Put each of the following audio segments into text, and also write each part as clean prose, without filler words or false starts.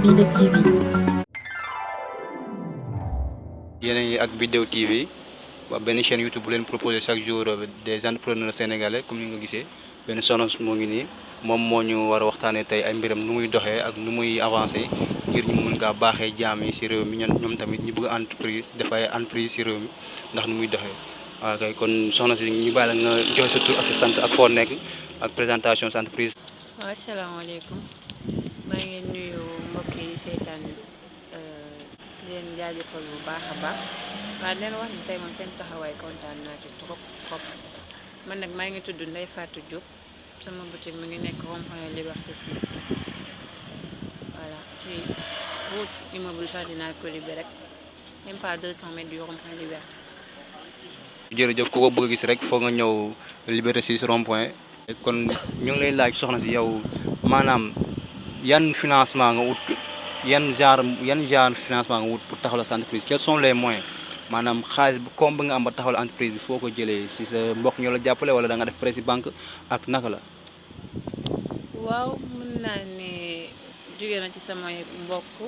Bida TV. yéen a ngi ak Biddew TV benn chaîne YouTube bu leen proposé chaque jour des entrepreneurs sénégalais comme ni nga gisee benn soxna moo ngi nii moom moo ñu war a waxtaanee tey ay mbiram nu muy doxee ak nu muy avancé ngir ñu mën kaa baaxee jaam yi si réew mi ñoom tamit ñu bëgg entreprise dafay entreprise si réew mi ndax nu muy doxee. waaw kay kon soxna si ñu bàyyi la nga joxe sa tur ak sa sant ak foo nekk ak présentation sa entreprise. waaw asalaamaaleykum maa ngi nuyu mbokk yi seetaan di leen jaajëfal bu baax a baax waaw leen wax ni tey moom seen taxawaay kontaan naa ci trop man nag maa ngi tudd Ndeye Fatou Diop sama boutique mi ngi nekk rond-point Liberté 6 voilà ci route immeuble Ferdinand Coly bi rek même pas 200 mètres du rond-point Liberté. jërëjëf ku ko bëgg a gis rek foo nga ñëw Liberté 6 rond-point. kon ñu ngi lay laaj soxna si yow maanaam yan financement nga wut yan genre financement nga wut pour taxawal sa entreprise quels sont les moyens maanaam xaalis bu comme bi nga am ba taxawal entreprise bi foo ko jëlee si sa mbokk ñoo la jàppale wala da nga def prêt si banque ak naka la. waaw mën naa ne jóge na ci samay mbokk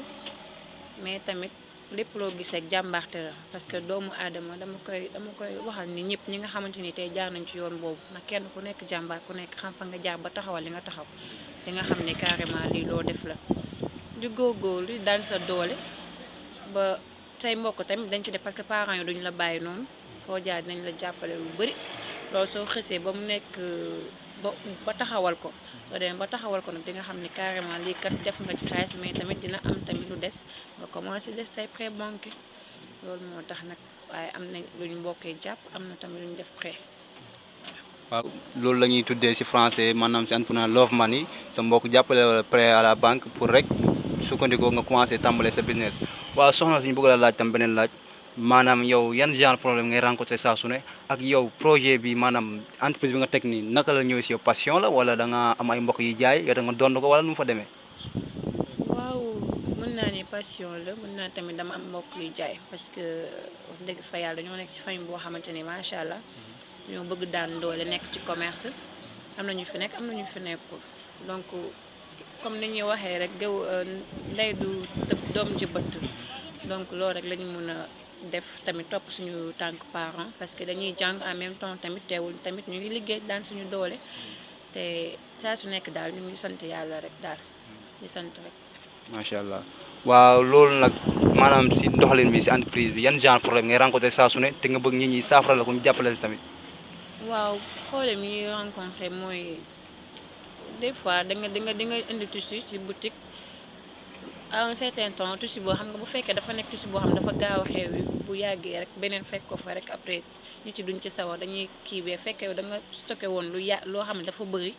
mais tamit lépp loo gis ak jàmbaarte la parce que doomu aadama dama koy waxal ni ñëpp ñi nga xamante ni tey jaar nañ ci yoon boobu nag kenn ku nekk jàmbaar ku nekk xam fa nga jaar ba taxawal li nga taxaw li nga xam ne carrément lii loo def la di góorgóorlu di daan sa doole ba say mbokk tamit dañ ci def parce que parents yi duñ la bàyyi noonu foo jaar dinañ la jàppale lu bëri loolu soo xësee ba mu nekk ba taxawal ko soo demee ba taxawal ko nag di nga xam ne carrément lii kat def nga ci xaalis mais tamit dina am tamit lu des nga commencé def say prêt banque loolu moo tax nag waaye am na lu ñu mbokkee jàpp am na tamit lu ñu def prêt. waaw loolu la ñuy tuddee si français maanaam si entrepreneur love money sa mbokk jàppale wala prêt à la banque pour rek sukkandikoo nga commencé tàmbale sa business. waaw soxna si ñu bëgg la laaj tam beneen laaj maanaam yow yan genre problème ngay rencontré saa su ne ak yow projet bi maanaam entreprise bi nga teg nii naka la ñëw si yow passion la wala da nga am ay mbokk yi jaay yow da nga dond ko wala nu mu fa demee. waaw mën naa ne passion la mën naa tamit dama am mbokk yu jaay parce que wax dëgg fa yàlla dañoo nekk si famille boo xamante ni macha allah ñoo bëgg daan doole nekk ci commerce am na ñu fi nekk am na ñu fi nekkul donc comme ni ñuy waxee rek gëw ndey du tëb doom ji bëtt donc loolu rek la ñu mën a def tamit topp suñu tànk parents parce que dañuy jàng en même temps tamit teewul tamit ñu ngi liggéey daan suñu doole te saa su nekk daal ñu ngi sant yàlla rek daal di sant rek. macha allah waaw loolu nag maanaam si doxalin bi si entreprise bi yan genre problème ngay rencontré saa su ne te nga bëgg nit ñi saafara la ko ñu jàppale si tamit. waaw problème yi ñuy rencontré mooy des fois di nga indi tissu ci boutique à un certain temps tissu boo xam nga bu fekkee dafa nekk tissu boo xam dafa gaaw a xew bu yàggee rek beneen fekk ko fa rek après nit yi duñ ci sawar dañuy kiibee fekkee da nga stocké woon loo xam ne dafa bëri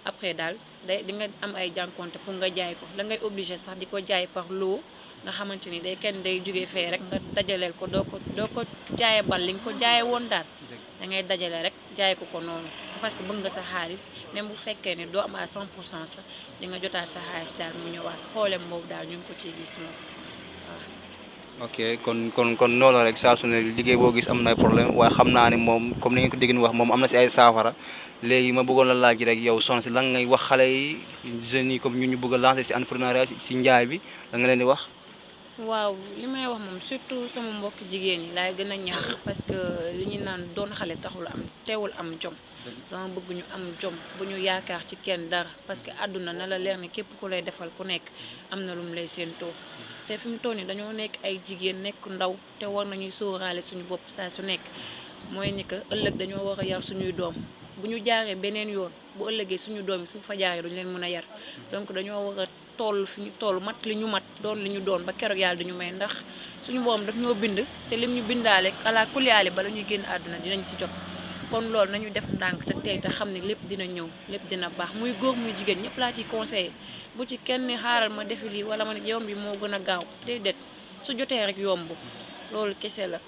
après daal di nga am ay jànkonte pour nga jaay ko da ngay obligé sax di ko jaay par lot nga xamante ni kenn day jógee fee rek nga dajaleel ko doo ko jaayee bal li nga ko jaayee woon daal da ngay dajale rek jaay ko noonu c'est parce que bëgg nga sa xaalis même bu fekkee ne doo am à 100% sax di nga jotaat sa xaalis daal mu ñëwaat problème boobu daal ñu ngi ko ciy gis moom waaw. ok kon noonu rek saa su ne liggéey boo gis am na problème waaye xam naa ne moom comme ni ngeen ko dégg wax moom am na si ay saafara léegi ma bëggoon la laaj rek yow soxna si lan ngay wax xale yi jeunes yi comme ñu bëgg a lancer si entrepreneuriat si njaay bi da nga leen di wax. waaw li may wax moom surtout sama mbokk jigéen ñi laay gën a ñaax parce que li ñu naan doon xale teewul am jom dama bëgg ñu am jom bu ñu yaakaar ci kenn dara parce que àdduna na la leer ne képp ku lay defal ku nekk am na lu mu lay séentoo te fi mu toll nii dañoo nekk ay jigéen nekk ndaw te war nañuy sóoraale suñu bopp saa su nekk mooy ni que ëllëg dañoo war a yar suñuy doom bu ñu jaaree beneen yoon bu ëllëgee suñu doom yi su fa jaaree duñu leen mën a yar donc dañoo war a toll fi ñu toll mat li ñu mat doon li ñu doon ba keroog yàlla duñu may ndax suñu borom daf ñoo bind te lim ñu bindaale ala kuliyaale bala ñuy génn àdduna dinañ si jot kon loolu nañu def ndànk te tey te xam ne lépp dina ñëw lépp dina baax muy góor muy jigéen ñëpp laa ciy conseillé bu ci kenn xaaral ma defi lii wala ma ne yomb bi moo gën a gaaw déedéet su jotee rek yomb loolu kese la.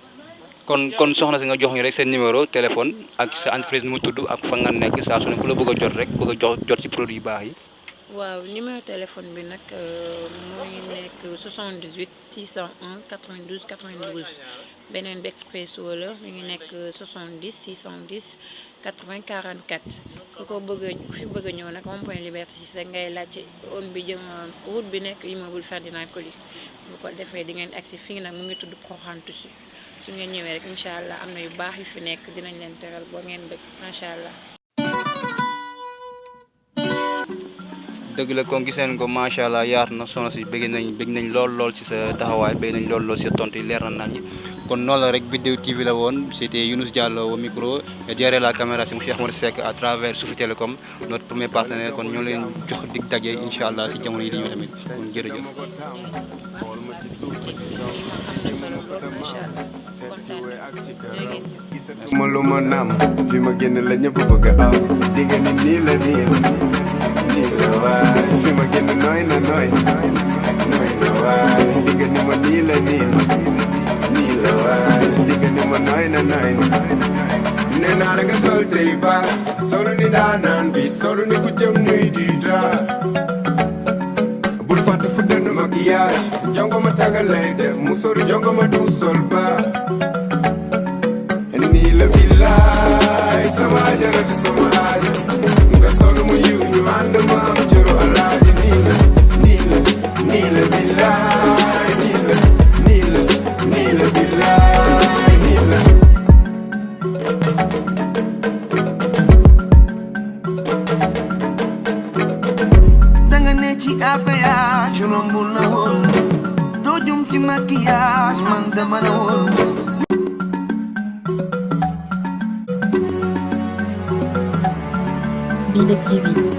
kon soxna si nga jox ñu rek seen numéro téléphone ak sa entreprise nu mu tudd ak fa nga nekk saa su ne ku la bëgg a jot rek bëgg a jot si produit yu baax yi. waaw numéro téléphone bi nag mooy nekk 78 601 92 92 beneen bi expresso la mi ngi nekk 70 610 80 44 ku ko bëgg fi bëgg a ñëw nag rond-point Liberté 6 ngay laajte yoon bi jëm route bi nekk immeuble Ferdinand Coly bu ko defee di ngeen agsi fii nag mu ngi tudd Proxaan Tissu su ngeen ñëwee rek incha allah am na yu baax yu fi nekk dinañ leen teral boo ngeen bëgg macha allah. dëgg la kon gis nañ ko macha allah yaatu na soxna si bëgg nañ lool ci sa taxawaay bëgg nañ lool ci sa tontu yi leer na nañ kon noonu la rek Bidew TV la woon c'était Younous Diallo au micro et derrière la caméra c'est monsieur Ahmed Seck à travers Soufi Télécom notre premier partenaire kon ñoo leen jox dig daje incha allah si jamono yi di ñëw tamit kon jërëjëf. ma lu ma naam fi ma génn la ñëpp bëgg a aw digg ni nii la waay fi ma génn nooy na waay digg ni ma nii la waay digg ni ma nooy na nee naa la nga sol tey baas solu ni daanaan bi solu ni ku jëm nuy di dra bul fàtte fu dënn maquillage jongo ma tagal lay def mu sori jongo ma du sol ba nii la billaay sama ajaratu sama aajo nga solu mu yiw ñu ànd ma am cëru alaaji nii la billaay nii la billaay nii la danga ne ci APH rombul na woon doo jum ci maquillage man dama la woon Bidew TV.